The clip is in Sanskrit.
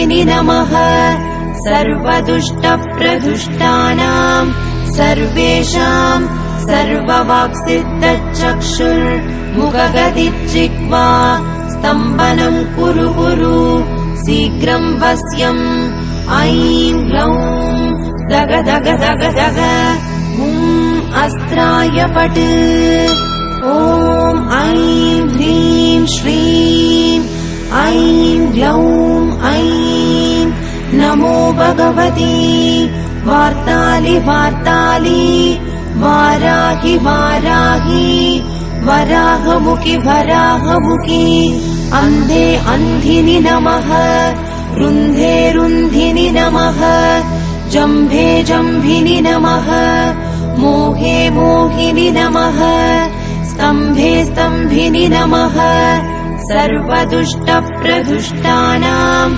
सर्वदुष्टदुष्टिनि नमः सर्वदुष्टप्रदुष्टानां सर्वेषां सर्ववाक्सिद्धचक्षुर्मुखगदिज्जिह्वा स्तम्भनं कुरु कुरु शीघ्रं वश्यम् ऐं ग्लौं दग दग दग दग अस्त्राय पट् ॐ ऐं ह्रीं श्रीं ऐं ग्लौं ऐं नमो भगवती वार्तालि वार्तालि वाराहि वाराहि वराहमुखि वराहमुखि अन्धे अन्धिनि नमः रुन्धे रुन्धिनि नमः जम्भे जम्भिनि नमः मोहे मोहिनि नमः स्तम्भे स्तम्भिनि नमः सर्वदुष्टप्रदुष्टानां